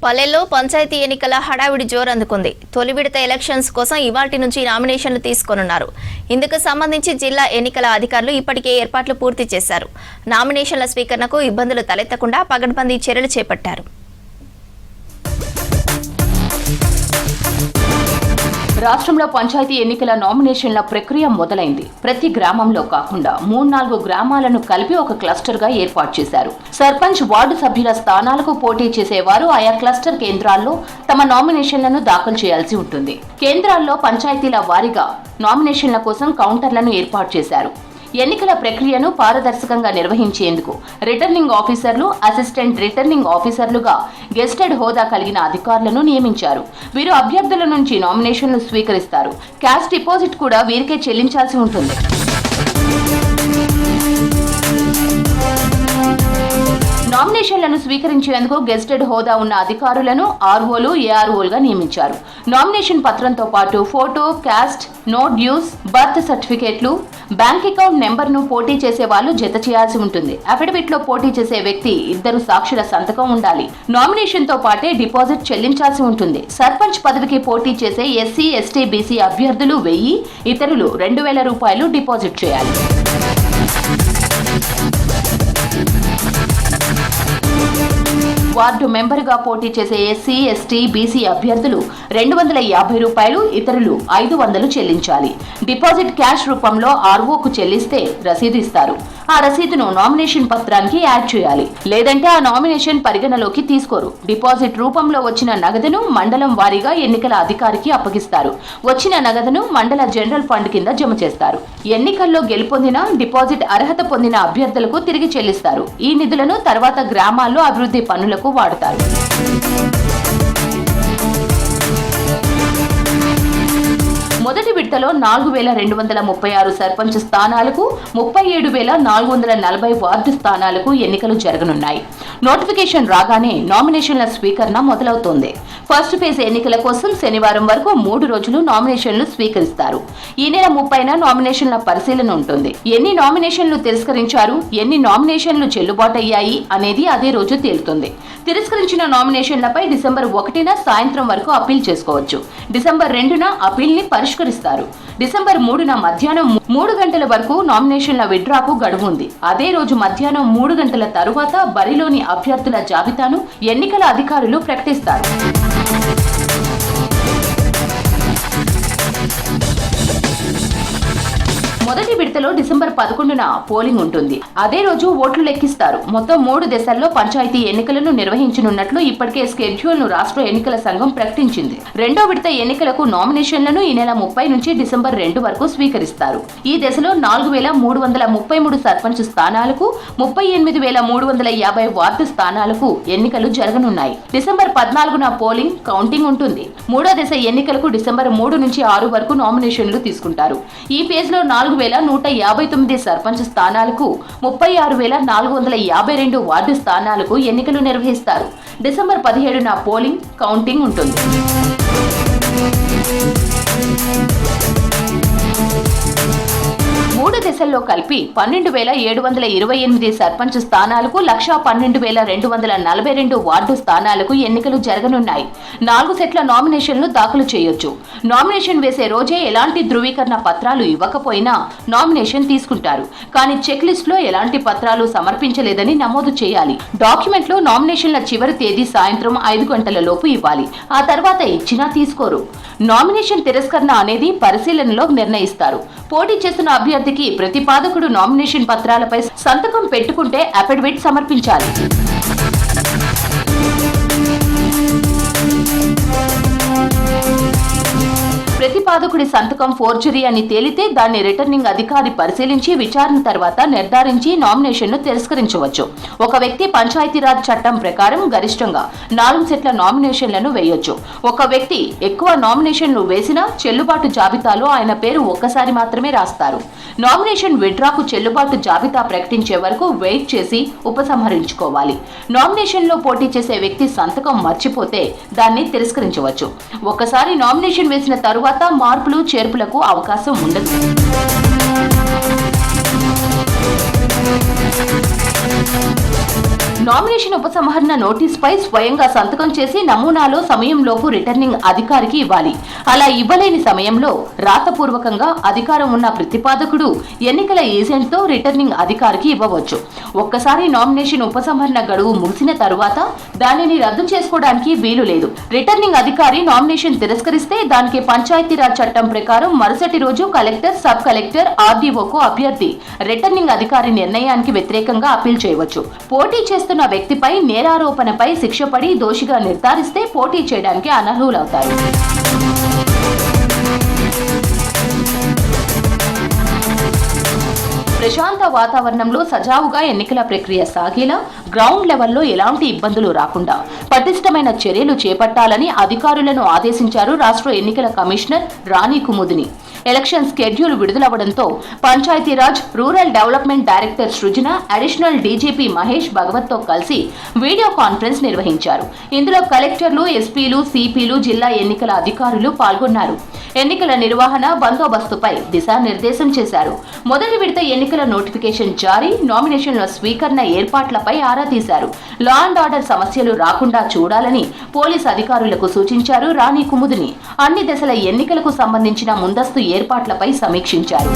పల్లెల్లో పంచాయతీ ఎన్నికల హడావిడి జోరందుకుంది. తొలి విడత ఎలక్షన్స్ కోసం ఇవాల్టి నుంచి నామినేషన్లు తీసుకోనున్నారు. ఇందుకు సంబంధించి జిల్లా ఎన్నికల అధికారులు ఇప్పటికే ఏర్పాట్లు పూర్తి చేశారు. నామినేషన్ల స్వీకరణకు ఇబ్బందులు తలెత్తకుండా పగడ్బందీ చర్యలు చేపట్టారు. రాష్ట్రంలో పంచాయతీ ఎన్నికల నామినేషన్ల ప్రక్రియ మొదలైంది. ప్రతి గ్రామంలో కాకుండా 3-4 గ్రామాలను కలిపి ఒక క్లస్టర్ గా ఏర్పాటు చేశారు. సర్పంచ్, వార్డు సభ్యుల స్థానాలకు పోటీ చేసేవారు ఆయా క్లస్టర్ కేంద్రాల్లో తమ నామినేషన్లను దాఖలు చేయాల్సి ఉంటుంది. కేంద్రాల్లో పంచాయతీల వారీగా నామినేషన్ల కోసం కౌంటర్లను ఏర్పాటు చేశారు. ఎన్నికల ప్రక్రియను పారదర్శకంగా నిర్వహించేందుకు రిటర్నింగ్ ఆఫీసర్లు, అసిస్టెంట్ రిటర్నింగ్ ఆఫీసర్లుగా గెస్టెడ్ హోదా కలిగిన అధికారులను నియమించారు. వీరు అభ్యర్థుల నుంచి నామినేషన్లు స్వీకరిస్తారు. క్యాష్ డిపాజిట్ కూడా వీరికే చెల్లించాల్సి ఉంటుంది. నామినేషన్లను స్వీకరించేందుకు గెస్టెడ్ హోదా ఉన్న అధికారులను ఆర్ఓలు, ఏఆర్ఓలుగా నియమించారు. నామినేషన్ పత్రంతో పాటు photo, caste, no dues, birth సర్టిఫికేట్లు, బ్యాంక్ అకౌంట్ నెంబర్ను పోటీ చేసే వాళ్ళు జత చేయాల్సి ఉంటుంది. అఫిడవిట్ లో పోటీ చేసే వ్యక్తి 2 సాక్షుల సంతకం ఉండాలి. నామినేషన్ తో పాటే డిపాజిట్ చెల్లించాల్సి ఉంటుంది. సర్పంచ్ పదవికి పోటీ చేసే ఎస్సీ, ఎస్టీ, బీసీ అభ్యర్థులు 1000, ఇతరులు 2000 రూపాయలు డిపాజిట్ చేయాలి. వార్డు మెంబర్గా పోటీ చేసే ఎస్సీ, ఎస్టీ, బీసీ అభ్యర్థులు 250 రూపాయలు, ఇతరులు 500 చెల్లించాలి. డిపాజిట్ క్యాష్ రూపంలో ఆర్ఓకు చెల్లిస్తే రసీదు ఇస్తారు. ఆ రసీదును నామినేషన్ పత్రానికి యాడ్ చేయాలి. లేదంటే ఆ నామినేషన్ పరిగణలోకి తీసుకోరు. డిపాజిట్ రూపంలో వచ్చిన నగదును మండలం వారీగా ఎన్నికల అధికారికి అప్పగిస్తారు. వచ్చిన నగదును మండల జనరల్ ఫండ్ కింద జమ చేస్తారు. ఎన్నికల్లో గెలుపొందిన, డిపాజిట్ అర్హత పొందిన అభ్యర్థులకు తిరిగి చెల్లిస్తారు. ఈ నిధులను తర్వాత గ్రామాల్లో అభివృద్ధి పనులకు వాడతారు. మొదటి విడతలో 4236 సర్పంచ్ స్థానాలకు, 37,440 వార్డు స్థానాలకు ఎన్నికలు జరగనున్నాయి. నోటిఫికేషన్ రాగానే నామినేషన్ల స్వీకరణ మొదలవుతోంది. ఫస్ట్ ఫేజ్ ఎన్నికల కోసం శనివారం వరకు 3 రోజులు నామినేషన్లు స్వీకరిస్తారు. ఈ నెల 30న నామినేషన్ల పరిశీలన ఉంటుంది. ఎన్ని నామినేషన్లు తిరస్కరించారు, ఎన్ని నామినేషన్లు చెల్లుబాటయ్యాయి అనేది అదే రోజు తేలుతుంది. తిరస్కరించిన నామినేషన్లపై డిసెంబర్ 1న సాయంత్రం వరకు అప్పీల్ చేసుకోవచ్చు. డిసెంబర్ 2న అప్పీల్ ని పరిష్కరిస్తారు. డిసెంబర్ 3న మధ్యాహ్నం 3 గంటల వరకు నామినేషన్ల విత్డ్రాకు గడువు ఉంది. అదే రోజు మధ్యాహ్నం 3 గంటల తరువాత బరిలోని అభ్యర్థుల జాబితాను ఎన్నికల అధికారులు ప్రకటిస్తారు. మొదటి విడతలో డిసెంబర్ 11న పోలింగ్ ఉంటుంది. అదే రోజు ఓట్లు లెక్కిస్తారు. మొత్తం 3 దశల్లో పంచాయతీ ఎన్నికలను నిర్వహించనున్నట్లు ఇప్పటికే స్కెడ్యూల్ ను రాష్ట్ర ఎన్నికల సంఘం ప్రకటించింది. రెండో విడత ఎన్నికలకు నామినేషన్లను ఈ నెల 30 నుంచి డిసెంబర్ 2 వరకు స్వీకరిస్తారు. ఈ దశలో 4333 సర్పంచ్ స్థానాలకు, 38,350 వార్డు స్థానాలకు ఎన్నికలు జరగనున్నాయి. డిసెంబర్ 14న పోలింగ్, కౌంటింగ్ ఉంటుంది. మూడో దశ ఎన్నికలకు డిసెంబర్ 3 నుంచి 6 వరకు నామినేషన్లు తీసుకుంటారు. ఈ ఫేజ్ లో 4159 సర్పంచ్ స్థానాలకు, 36,452 వార్డు స్థానాలకు ఎన్నికలు నిర్వహిస్తారు. డిసెంబర్ 17న పోలింగ్, కౌంటింగ్ ఉంటుంది. మూడు దశల్లో కలిపి 12,728 సర్పంచ్ స్థానాలకు, 112,242 వార్డు స్థానాలకు ఎన్నికలు జరగనున్నాయి. 4 సెట్ల నామినేషన్లు దాఖలు చేయొచ్చు. నామినేషన్ వేసే రోజే ఎలాంటి ధృవీకరణ పత్రాలు ఇవ్వకపోయినా నామినేషన్ తీసుకుంటారు. కానీ చెక్ లిస్ట్ లో ఎలాంటి పత్రాలు సమర్పించలేదని నమోదు చేయాలి. డాక్యుమెంట్ లో నామినేషన్ల చివరి తేదీ సాయంత్రం 5 గంటల లోపు ఇవ్వాలి. ఆ తర్వాత ఇచ్చినా తీసుకోరు. నామినేషన్ తిరస్కరణ అనేది పరిశీలనలో నిర్ణయిస్తారు. పోటీ చేస్తున్న అభ్యర్థికి ప్రతిపాదకుడు నామినేషన్ పత్రాలపై సంతకం పెట్టుకుంటే అఫిడవిట్ సమర్పించాలి. ప్రతిపాదకుడి సంతకం ఫోర్జరీ అని తేలితే దాన్ని రిటర్నింగ్ అధికారి పరిశీలించి విచారణ తర్వాత నిర్ధారించి నామినేషన్ను తిరస్కరించవచ్చు. ఒక వ్యక్తి పంచాయతీరాజ్ చట్టం ప్రకారం గరిష్టంగా 4 సెట్ల నామినేషన్లను వేయొచ్చు. ఒక వ్యక్తి ఎక్కువ నామినేషన్లు వేసినా చెల్లుబాటు జాబితాలో ఆయన పేరు ఒక్కసారి మాత్రమే రాస్తారు. నామినేషన్ విత్డ్రాకు చెల్లుబాటు జాబితా ప్రకటించే వరకు వెయిట్ చేసి ఉపసంహరించుకోవాలి. నామినేషన్ లో పోటీ చేసే వ్యక్తి సంతకం మర్చిపోతే దాన్ని తిరస్కరించవచ్చు. ఒకసారి నామినేషన్ వేసిన తరువాత మార్పులు చేర్పులకు అవకాశం ఉండదు. నామినేషన్ ఉపసంహరణ నోటీస్ పై స్వయంగా సంతకం చేసి నమూనాలో సమయంలోపు రిటర్నింగ్ అధికారికి ఇవ్వాలి. అలా ఇవ్వలేని సమయంలో రాతపూర్వకంగా అధికారం ఉన్న ప్రతిపాదకుడు ఎన్నికల ఏజెంట్తో రిటర్నింగ్ అధికారికి ఇవ్వవచ్చు. ఒక్కసారి నామినేషన్ ఉపసంహరణ గడువు ముగిసిన తరువాత దానిని రద్దు చేసుకోవడానికి వీలు లేదు. రిటర్నింగ్ అధికారి నామినేషన్ తిరస్కరిస్తే దానికి పంచాయతీరాజ్ చట్టం ప్రకారం మరుసటి రోజు కలెక్టర్, సబ్ కలెక్టర్, ఆర్డీఓకు అభ్యర్థి రిటర్నింగ్ అధికారి నిర్ణయానికి వ్యతిరేకంగా అప్పీల్ చేయవచ్చు. పోటీ చేస్తున్న వ్యక్తిపై నేరారోపణపై శిక్ష పడి దోషిగా నిర్ధారిస్తే పోటీ చేయడానికి అనర్హులవుతారు. ప్రశాంత వాతావరణంలో సజావుగా ఎన్నికల ప్రక్రియ సాగేలా గ్రౌండ్ లెవెల్లో ఎలాంటి ఇబ్బందులు రాకుండా పటిష్టమైన చర్యలు చేపట్టాలని అధికారులను ఆదేశించారు రాష్ట్ర ఎన్నికల commissioner Rani Kumudini. Election schedule విడుదలవడంతో Panchayati Raj, rural development director Srujana, additional DGP Mahesh భగవత్తో కలిసి వీడియో కాన్ఫరెన్స్ నిర్వహించారు. ఇందులో కలెక్టర్లు, ఎస్పీలు, సిపిలు, జిల్లా ఎన్నికల అధికారులు పాల్గొన్నారు. ఎన్నికల నిర్వహణ, బందోబస్తుపై దిశానిర్దేశం చేశారు. మొదటి విడత ఎన్నికల నోటిఫికేషన్ జారీ, నామినేషన్ల స్వీకరణ ఏర్పాట్లపై ఆరా తీశారు. లా అండ్ ఆర్డర్ సమస్యలు రాకుండా చూడాలని పోలీస్ అధికారులకు సూచించారు రాణి కుముదిని. అన్ని దశల ఎన్నికలకు సంబంధించిన ముందస్తు ఏర్పాట్లపై సమీక్షించారు.